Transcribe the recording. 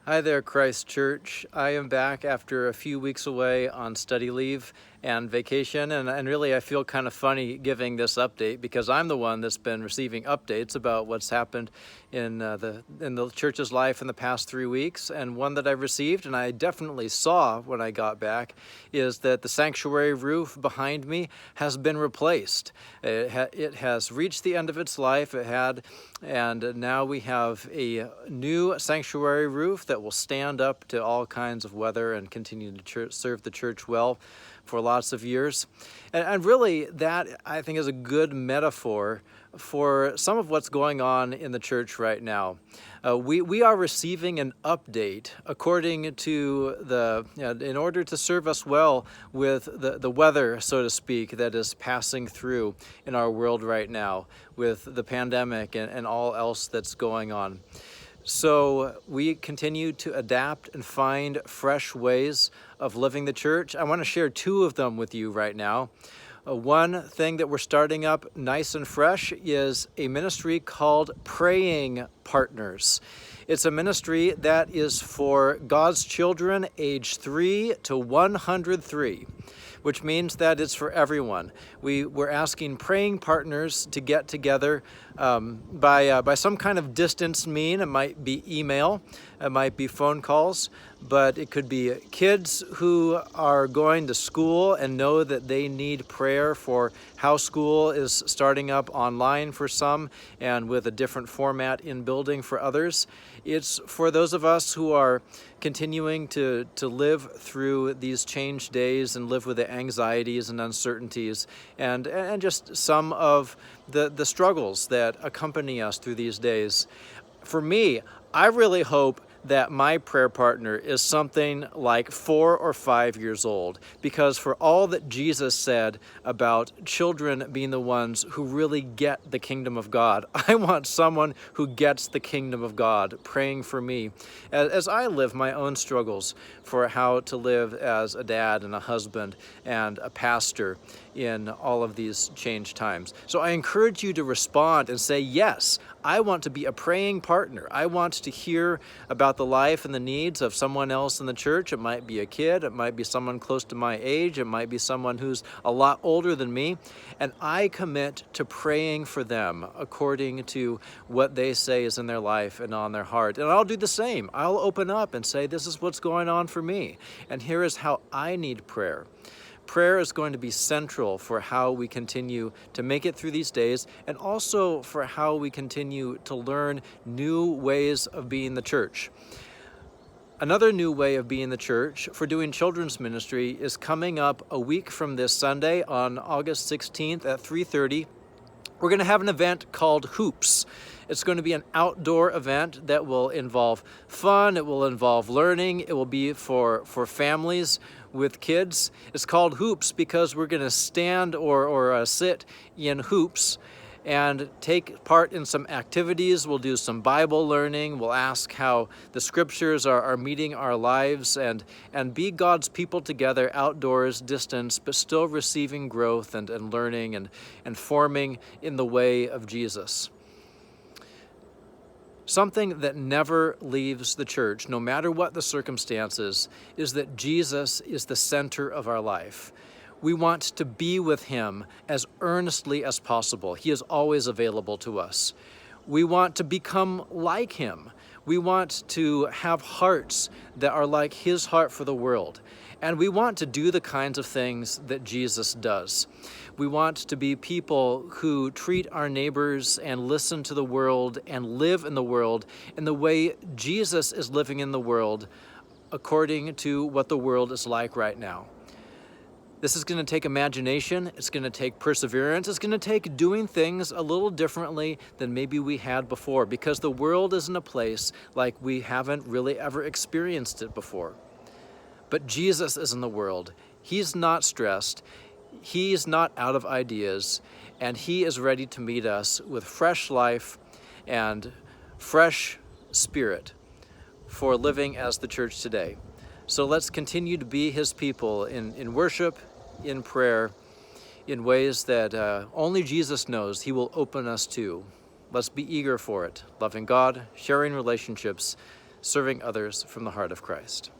Hi there, Christ Church. I am back after a few weeks away on study leave and vacation, and really I feel kind of funny giving this update because I'm the one that's been receiving updates about what's happened in the church's life in the past 3 weeks. And one that I've received, and I definitely saw when I got back, is that the sanctuary roof behind me has been replaced. It has reached the end of its life. And now we have a new sanctuary roof that will stand up to all kinds of weather and continue to serve the church well for lots of years. And really, that, I think, is a good metaphor for some of what's going on in the church right now. We are receiving an update according to in order to serve us well with the weather, so to speak, that is passing through in our world right now with the pandemic and all else that's going on. So we continue to adapt and find fresh ways of living the church. I want to share two of them with you right now. One thing that we're starting up nice and fresh is a ministry called Praying Partners. It's a ministry that is for God's children age 3 to 103, which means that it's for everyone. We're asking praying partners to get together by some kind of distance mean. It might be email, it might be phone calls, but it could be kids who are going to school and know that they need prayer for how school is starting up online for some and with a different format in building for others. It's for those of us who are continuing to live through these changed days and live with the anxieties and uncertainties and just some of the struggles that accompany us through these days. For me, I really hope that my prayer partner is something like 4 or 5 years old, because for all that Jesus said about children being the ones who really get the kingdom of God, I want someone who gets the kingdom of God praying for me as I live my own struggles for how to live as a dad and a husband and a pastor in all of these changed times. So I encourage you to respond and say, yes, I want to be a praying partner. I want to hear about the life and the needs of someone else in the church. It might be a kid, it might be someone close to my age, it might be someone who's a lot older than me, and I commit to praying for them according to what they say is in their life and on their heart. And I'll do the same. I'll open up and say, this is what's going on for me, and here is how I need prayer. Prayer is going to be central for how we continue to make it through these days, and also for how we continue to learn new ways of being the church. Another new way of being the church for doing children's ministry is coming up a week from this Sunday on August 16th at 3:30. We're going to have an event called Hoops. It's going to be an outdoor event that will involve fun, it will involve learning, it will be for families with kids. It's called Hoops because we're going to stand or sit in hoops and take part in some activities. We'll do some Bible learning. We'll ask how the scriptures are meeting our lives and be God's people together outdoors, distance, but still receiving growth and learning and forming in the way of Jesus. Something that never leaves the church, no matter what the circumstances, is that Jesus is the center of our life. We want to be with him as earnestly as possible. He is always available to us. We want to become like him. We want to have hearts that are like his heart for the world. And we want to do the kinds of things that Jesus does. We want to be people who treat our neighbors and listen to the world and live in the world in the way Jesus is living in the world, according to what the world is like right now. This is going to take imagination, it's going to take perseverance, it's going to take doing things a little differently than maybe we had before, because the world is in a place like we haven't really ever experienced it before. But Jesus is in the world. He's not stressed, he's not out of ideas, and he is ready to meet us with fresh life and fresh spirit for living as the church today. So let's continue to be his people in worship, in prayer, in ways that only Jesus knows he will open us to. Let's be eager for it, loving God, sharing relationships, serving others from the heart of Christ.